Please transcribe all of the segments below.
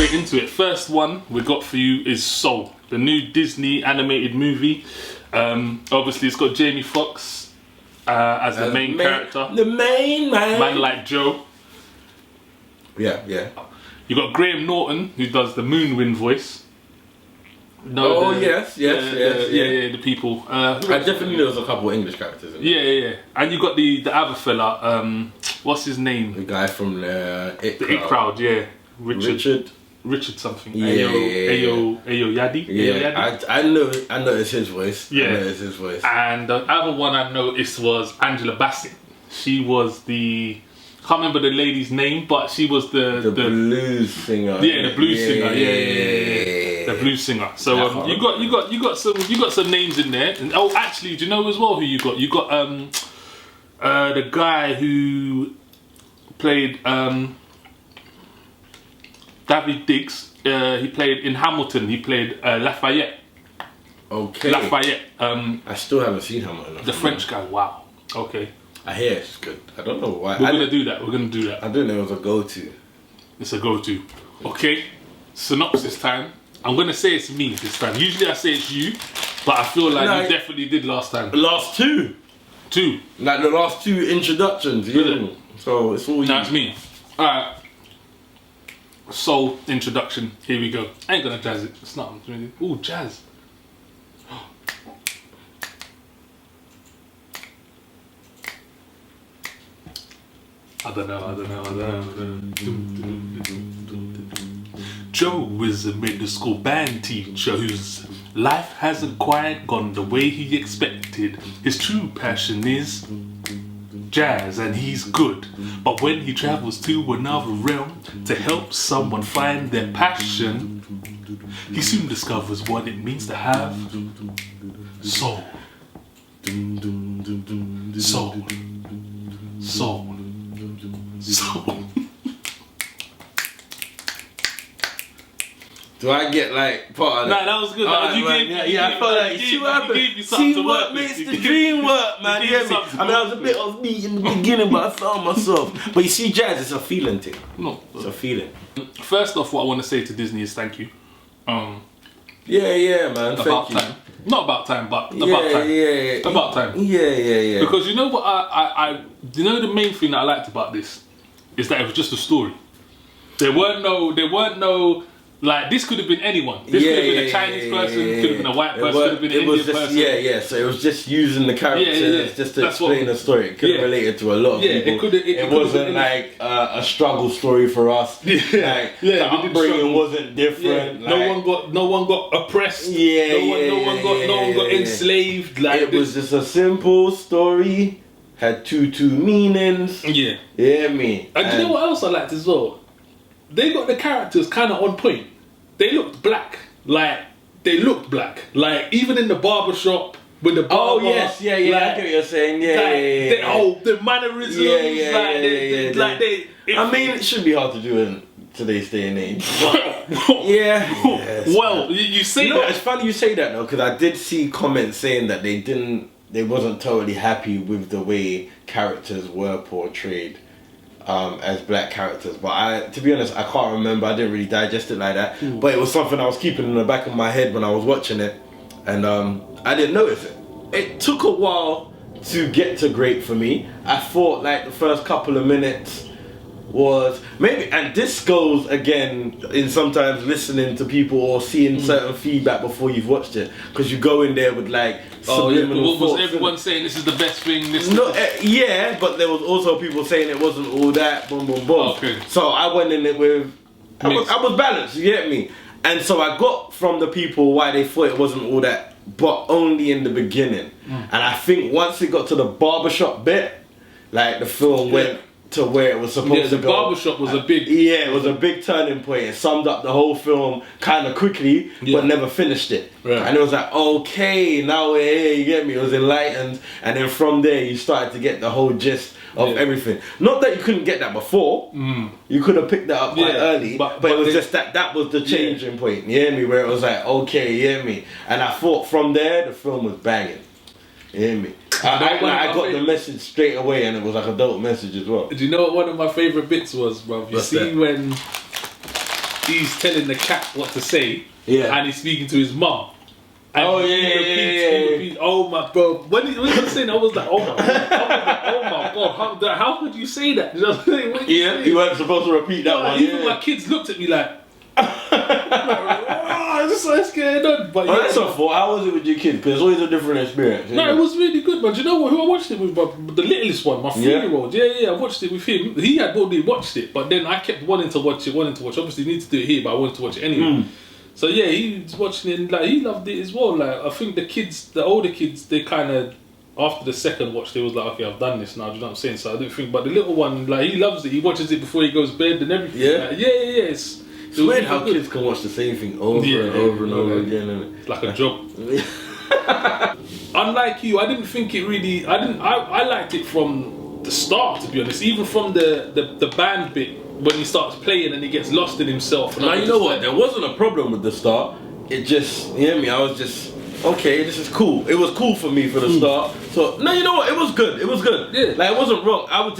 straight into it. First one we got for you is Soul, the new Disney animated movie. Obviously, it's got Jamie Foxx as the main character. The main man. Man like Joe. Yeah, yeah. You got Graham Norton, who does the Moonwind voice. No, yes, the people. I definitely know there's a couple of English characters in there. Yeah. And you got the other fella, what's his name? The guy from the It Crowd, yeah. Richard something. Ayo Yadi. Yeah, I know it's his voice. Yeah. I know it's his voice. And the other one I noticed was Angela Bassett. She was the... can't remember the lady's name, but she was the blues singer. Yeah, the blues singer. Yeah. The blues singer. So you got some names in there. And, oh, actually, do you know as well who you got? You got the guy who played David Diggs. He played in Hamilton. He played Lafayette. Okay. Lafayette. I still haven't seen Hamilton. The French guy. Wow. Okay. I hear it's good. I don't know why. We're gonna do that. I didn't know it was a go-to. It's a go-to. Okay. Synopsis time. I'm gonna say it's me this time. Usually I say it's you, but I feel like you definitely did last time. Last two. Like the last two introductions. Yeah. So it's all you. That's me. Alright. Soul introduction. Here we go. I ain't gonna jazz it. It's not. Ooh, jazz. I don't know. Joe is a middle school band teacher whose life hasn't quite gone the way he expected. His true passion is jazz and he's good. But when he travels to another realm to help someone find their passion, he soon discovers what it means to have soul. Soul. Soul. Soul. Do I get like part of that? Nah, that was good. I felt like see what makes the dream work, man. You hear me? I mean, I was a bit offbeat in the beginning, but I found myself. But you see, jazz, it's a feeling thing. No, it's a feeling. First off, what I want to say to Disney is thank you. Yeah, man. About thank time. You. Not about time, but about time. Yeah. About time. Yeah. Because you know what you know the main thing that I liked about this is that it was just a story. There weren't no like this could have been anyone. This could have been a Chinese person, could have been a white person, could have been an Indian person. Yeah. So it was just using the characters just to explain the story. It could have related to a lot of people. It wasn't like a struggle story for us. The upbringing wasn't different. No one got oppressed. No one got enslaved. Like it was just a simple story. Had two meanings. Yeah. Yeah, me. And do you know what else I liked as well? They got the characters kind of on point. They looked black. Like, even in the barbershop with the barber. Oh, yes, yeah, like, I get what you're saying. The mannerisms. I mean, it should be hard to do in today's day and age. Well, you say that. It's funny you say that though, because I did see comments saying that they wasn't totally happy with the way characters were portrayed. As black characters, but to be honest, I can't remember. I didn't really digest it like that. But it was something I was keeping in the back of my head when I was watching it, and I didn't notice it. It took a while to get to great for me. I thought like the first couple of minutes was maybe, and this goes again in sometimes listening to people or seeing certain feedback before you've watched it, because you go in there with like subliminal thoughts. Was everyone saying this is the best thing? But there was also people saying it wasn't all that. Boom. Okay. So I went in it with I was balanced. You get me? And so I got from the people why they thought it wasn't all that, but only in the beginning. And I think once it got to the barbershop bit, like the film went to where it was supposed to go. The barbershop was a big... Yeah, it was a big turning point. It summed up the whole film kind of quickly, but never finished it. Right. And it was like, okay, now we're here, you get me? It was enlightened. And then from there, you started to get the whole gist of everything. Not that you couldn't get that before. You could have picked that up quite early. But it was just that was the changing point, you hear me? Where it was like, okay, you hear me? And I thought from there, the film was banging. You hear me? I got the message straight away, and it was like a dope message as well. Do you know what one of my favourite bits was, bro? You see when he's telling the cat what to say, Yeah. and he's speaking to his mum. And Oh, he yeah, repeats, he repeats, oh my bro. When he was saying, I was like, oh my god, oh my god, how could you say that? You know what I'm saying? What are you saying? You weren't supposed to repeat that one. Even my kids looked at me like, oh, this is going on. But That's a fault. How was it with your kids? Because it's always a different experience. No, it was really good, man. Do you know what? Who I watched it with? The littlest one, my 3-year-old. Yeah, I watched it with him. He had already watched it, but then I kept wanting to watch it. Obviously, you need to do it here, but I wanted to watch it anyway. So yeah, he was watching it and like he loved it as well. Like I think the older kids, they kind of after the second watch, they was like, okay, I've done this now. Do you know what I'm saying? So I didn't think, but the little one, like he loves it. He watches it before he goes to bed and everything. Yeah, like, yeah. It's weird how kids can watch the same thing over and over and over again. It's like a job. Unlike you, I didn't think it really. I liked it from the start, to be honest. Even from the band bit when he starts playing and he gets lost in himself. Now you know what? There wasn't a problem with the start. It just, you hear me? I was just okay. This is cool. It was cool for me for the start. So no, you know what? It was good. It was good. Yeah. Like it wasn't wrong. I was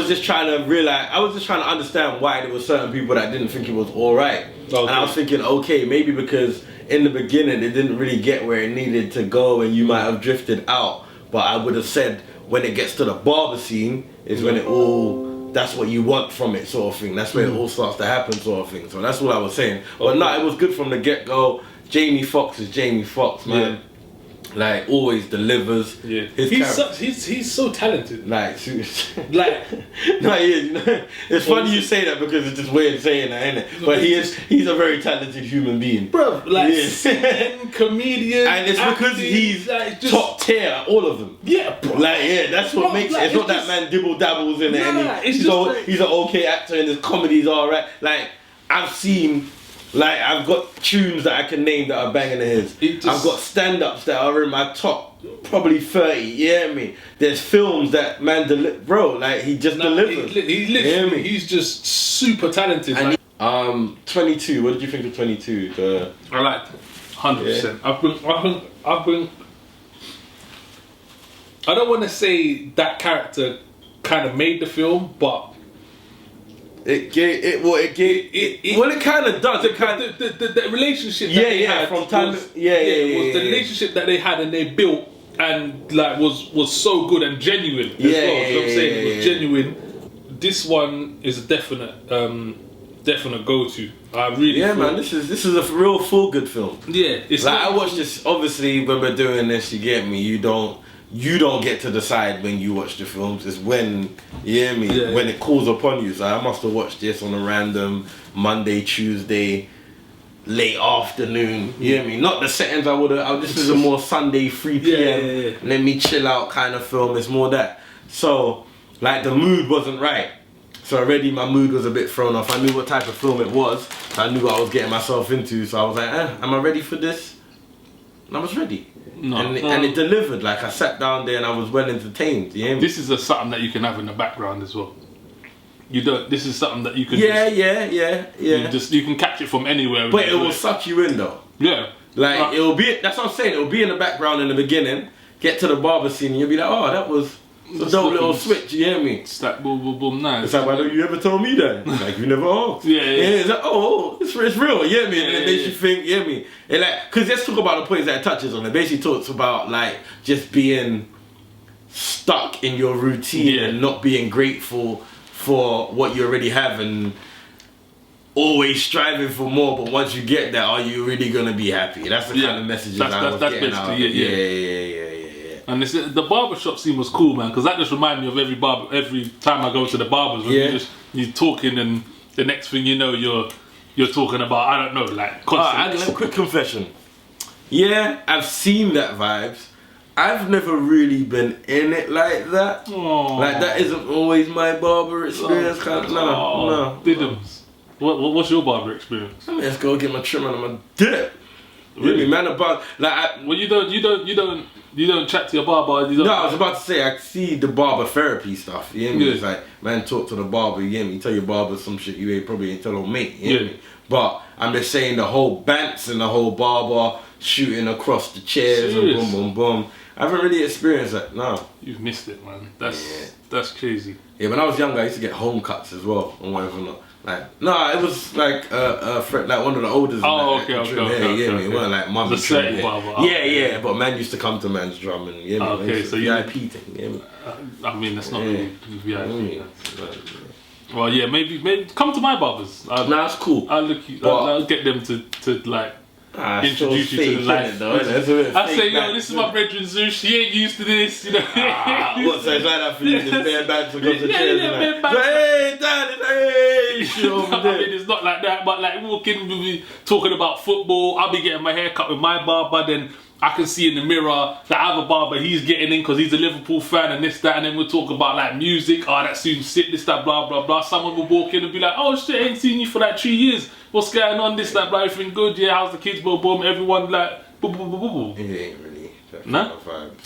just trying to realize. I was just trying to understand why there were certain people that didn't think it was all right. Okay. And I was thinking, okay, maybe because in the beginning it didn't really get where it needed to go, and you might have drifted out. But I would have said when it gets to the barber scene is when it all. That's what you want from it, sort of thing. That's where it all starts to happen, sort of thing. So that's what I was saying. But no, it was good from the get go. Jamie Foxx is Jamie Foxx, man. Yeah. Like always delivers. Yeah, he's so talented. Like no, he is. You know? It's funny you say that because it's just weird saying that, isn't it? But he's a very talented human being, bro. Like comedian, and it's because he's like, top tier at all of them. Yeah, bro. Like that's what makes it. It's not that man dibble dabbles in it. And he's an okay actor and his comedy's alright. Like I've seen. Like, I've got tunes that I can name that are banging the heads. I've got stand-ups that are in my top, probably 30, you hear me? There's films that, man, bro, like, he just delivers. He's just super talented. And 22, what did you think of 22? I liked it, 100%. Yeah. I don't want to say that character kind of made the film, but it kind of does. The relationship that they had from time was the relationship that they had and they built and like was so good and genuine as well. You know what I'm saying? It was genuine. This one is a definite go-to. I really man. This is a real feel good film. Yeah, it's like I watched this. Obviously, when we're doing this, you get me. You don't get to decide when you watch the films. It's when, you hear me, when it calls upon you. So I must have watched this on a random Monday, Tuesday, late afternoon. You hear me? Not the settings I would have. This is a more Sunday 3 p.m. Let me chill out kind of film. It's more that. So, like the mood wasn't right. So already my mood was a bit thrown off. I knew what type of film it was. I knew what I was getting myself into. So I was like, am I ready for this? And I was ready. And it delivered. Like I sat down there and I was well entertained. You hear me? This is something that you can have in the background as well. This is something that you can. You can catch it from anywhere. But it will suck you in though. Yeah. Like it'll be. That's what I'm saying. It'll be in the background in the beginning. Get to the barber scene and you'll be like, oh, that was a dope little switch. You hear me? It's like boom, boom, boom. Nice. It's like, why don't you ever tell me that? Like you never asked. It's like, it's real. You hear me? And it makes you think. You hear me? And like, cause let's talk about the points that it touches on. It basically talks about like just being stuck in your routine and not being grateful for what you already have and always striving for more. But once you get there, are you really gonna be happy? That's the kind of messages I was getting out. And the barbershop scene was cool, man, because that just reminded me of every time I go to the barbers when you're talking and the next thing you know you're talking about, I don't know, like constantly. A quick confession. Yeah, I've seen that vibes. I've never really been in it like that. Aww. Like that isn't always my barber experience. No. Diddums. What's your barber experience? I mean, let's go get my trim and I'm dip. Really, man, about like. Well, you don't chat to your barber. No, I was about to say I see the barber therapy stuff. You know what I mean? It's like, man, talk to the barber. You know what I mean? Tell your barber some shit you probably ain't tell no mate. You know what I mean? But I'm just saying the whole bants and the whole barber shooting across the chairs and boom, boom, boom. I haven't really experienced that. No. You've missed it, man. That's crazy. Yeah, when I was younger, I used to get home cuts as well and whatever not. Like, no, it was like a friend, like one of the oldest. Oh, like, okay. It weren't like mum. The 30 barber. Yeah, but man used to come to man's drum and Okay, so VIP thing. I mean, that's not really VIP. Well, yeah, maybe come to my barbers. Nah, it's cool. I'll get them to like introduce you to the life. I say, yo, this is my brethren Zush. He ain't used to this, you know. What? So it's like that for you? The bare bands across the chairs. Hey, Dad, hey, shit over I there. mean, it's not like that, but like walking, we'll be talking about football. I'll be getting my hair cut with my barber, then I can see in the mirror the other barber he's getting in because he's a Liverpool fan and this, that, and then we'll talk about like music. Oh, that suits sick, this, that, blah, blah, blah. Someone will walk in and be like, oh shit, I ain't seen you for like 3 years. What's going on? This, that, blah, everything good? Yeah, how's the kids? Boom, boom. Everyone like, boom, boom, boom, boom. It ain't really. Nah?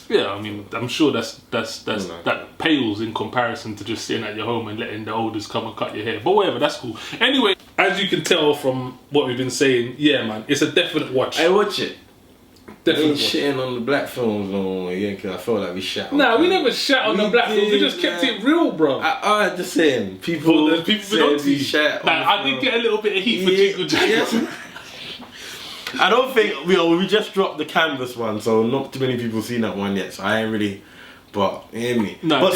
Yeah, I mean, I'm sure that pales in comparison to just sitting at your home and letting the elders come and cut your hair. But whatever, that's cool. Anyway, as you can tell from what we've been saying, yeah, man, it's a definite watch. I watch it. Definitely ain't shitting on the black films no more, yeah, because I felt like we shat on Nah, we never shat on the black films. We just kept it real, bro. I'm just saying, people said we shat on I did get a little bit of heat for Jingle Jangle. I don't think we just dropped the canvas one, so not too many people seen that one yet. So I ain't really, but you hear me. No, but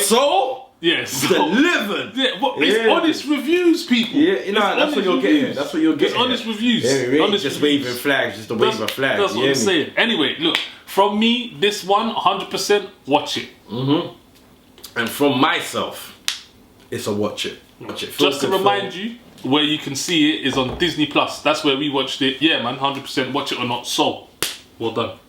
yes, delivered. Yeah, it's honest reviews, people. Yeah, you know that's what you're getting. That's what you're getting. It's honest reviews. Yeah, honest just reviews. waving flags, just a wave of flags. That's what I'm saying. Anyway, look, from me, this one, 100% watch it. And from myself, it's a watch it. Watch it. Just to remind you, where you can see it is on Disney Plus. That's where we watched it. Yeah, man, 100% watch it or not. So, well done.